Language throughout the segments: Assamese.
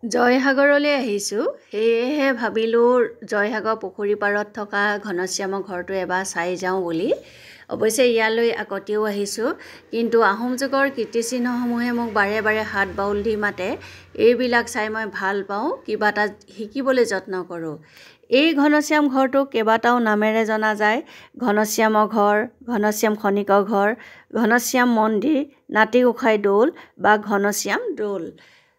জয়সাগৰলৈ আহিছোঁ সেয়েহে ভাবিলোঁ জয়সাগৰ পুখুৰী পাৰত থকা ঘনশ্যামৰ ঘৰটো এবাৰ চাই যাওঁ বুলি অৱশ্যে ইয়ালৈ আগতেও আহিছোঁ কিন্তু আহোম যুগৰ কীৰ্তিচিহ্নসমূহে মোক বাৰে বাৰে হাত বাউল দি মাতে এইবিলাক চাই মই ভাল পাওঁ কিবা এটা শিকিবলৈ যত্ন কৰোঁ এই ঘনশ্যাম ঘৰটো কেইবাটাও নামেৰে জনা যায় ঘনশ্যামৰ ঘৰ ঘনশ্যাম খনিকৰ ঘৰ ঘনশ্যাম মন্দিৰ নাতিগোসাঁই দৌল বা ঘনশ্যাম দৌল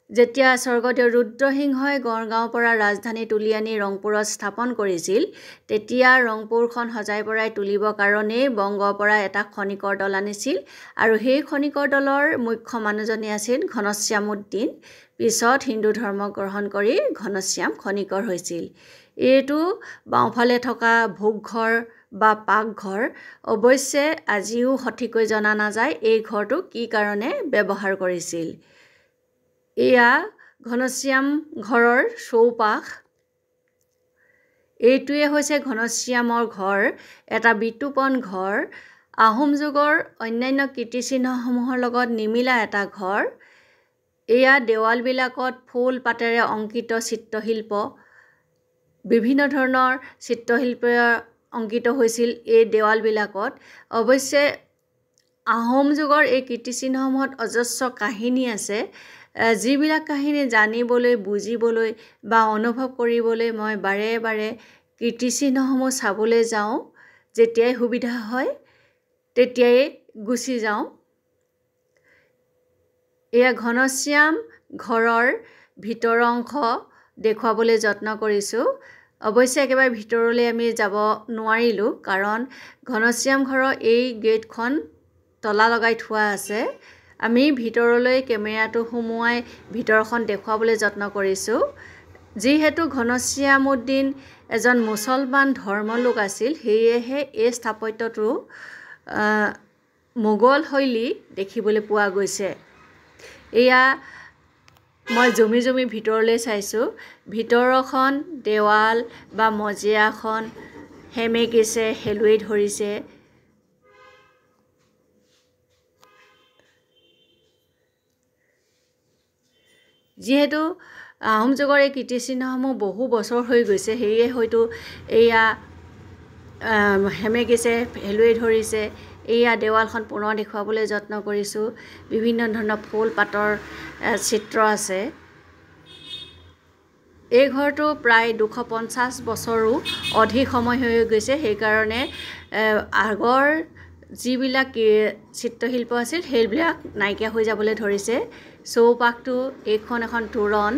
যেতিয়া স্বৰ্গদেউ ৰুদ্ৰসিংহই গড়গাঁৱৰ পৰা ৰাজধানী তুলি আনি ৰংপুৰত স্থাপন কৰিছিল তেতিয়া ৰংপুৰখন সজাই পৰাই তুলিবৰ কাৰণেই বংগৰ পৰা এটা খনিকৰ দল আনিছিল আৰু সেই খনিকৰ দলৰ মুখ্য মানুহজনী আছিল ঘনশ্যামউদ্দিন পিছত হিন্দু ধৰ্ম গ্ৰহণ কৰি ঘনশ্যাম খনিকৰ হৈছিল এইটো বাওঁফালে থকা ভোগঘৰ বা পাকঘৰ অৱশ্যে আজিও সঠিককৈ জনা নাযায় এই ঘৰটো কি কাৰণে ব্যৱহাৰ কৰিছিল এয়া ঘনশ্যাম ঘৰৰ চৌপাশ এইটোৱে হৈছে ঘনশ্যামৰ ঘৰ এটা বিতোপন ঘৰ আহোম যুগৰ অন্যান্য কীৰ্তিচিহ্নসমূহৰ লগত নিমিলা এটা ঘৰ এয়া দেৱালবিলাকত ফুল পাতেৰে অংকিত চিত্ৰশিল্প বিভিন্ন ধৰণৰ চিত্ৰশিল্প অংকিত হৈছিল এই দেৱালবিলাকত অৱশ্যে আহোম যুগৰ এই কীৰ্তিচিহ্নসমূহত অজস্ৰ কাহিনী আছে যিবিলাক কাহিনী জানিবলৈ বুজিবলৈ বা অনুভৱ কৰিবলৈ মই বাৰে বাৰে কীৰ্তিচিহ্নসমূহ চাবলৈ যাওঁ যেতিয়াই সুবিধা হয় তেতিয়াই গুচি যাওঁ এয়া ঘনশ্যাম ঘৰৰ ভিতৰ অংশ দেখুৱাবলৈ যত্ন কৰিছোঁ অৱশ্যে একেবাৰে ভিতৰলৈ আমি যাব নোৱাৰিলোঁ কাৰণ ঘনশ্যাম ঘৰৰ এই গেটখন তলা লগাই থোৱা আছে আমি ভিতৰলৈ কেমেৰাটো সুমুৱাই ভিতৰখন দেখুৱাবলৈ যত্ন কৰিছোঁ যিহেতু ঘনশ্যামউদ্দিন এজন মুছলমান ধৰ্মলোক আছিল সেয়েহে এই স্থাপত্যটো মোগল শৈলী দেখিবলৈ পোৱা গৈছে এয়া মই জুমি জুমি ভিতৰলৈ চাইছোঁ ভিতৰখন দেৱাল বা মজিয়াখন সেমেকিছে শেলুৱৈ ধৰিছে যিহেতু আহোম যুগৰ এই কীৰ্তিচিহ্নসমূহ বহু বছৰ হৈ গৈছে সেয়ে হয়তো এয়া সেমেকিছে শেলুৱৈ ধৰিছে এয়া দেৱালখন পুনৰ দেখুৱাবলৈ যত্ন কৰিছোঁ বিভিন্ন ধৰণৰ ফুল পাতৰ চিত্ৰ আছে এই ঘৰটো প্ৰায় 250 বছৰো অধিক সময় হৈ গৈছে সেইকাৰণে আগৰ যিবিলাক চিত্ৰশিল্প আছিল সেইবিলাক নাইকিয়া হৈ যাবলৈ ধৰিছে চৌপাশটো এইখন এখন তোৰণ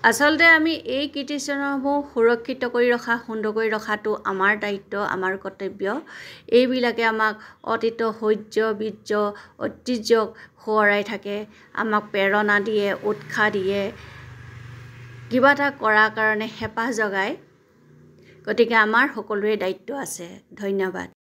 আচলতে আমি এই কীৰ্তিচিহ্নসমূহ সুৰক্ষিত কৰি ৰখা সুন্দৰ কৰি ৰখাটো আমাৰ দায়িত্ব আমাৰ কৰ্তব্য এইবিলাকে আমাক অতীতৰ শৌৰ্য বীৰ্য ঐতিহ্যক সোঁৱৰাই থাকে আমাক প্ৰেৰণা দিয়ে উৎসাহ দিয়ে কিবা এটা কৰাৰ কাৰণে হেঁপাহ জগায় গতিকে আমাৰ সকলোৰে দায়িত্ব আছে ধন্যবাদ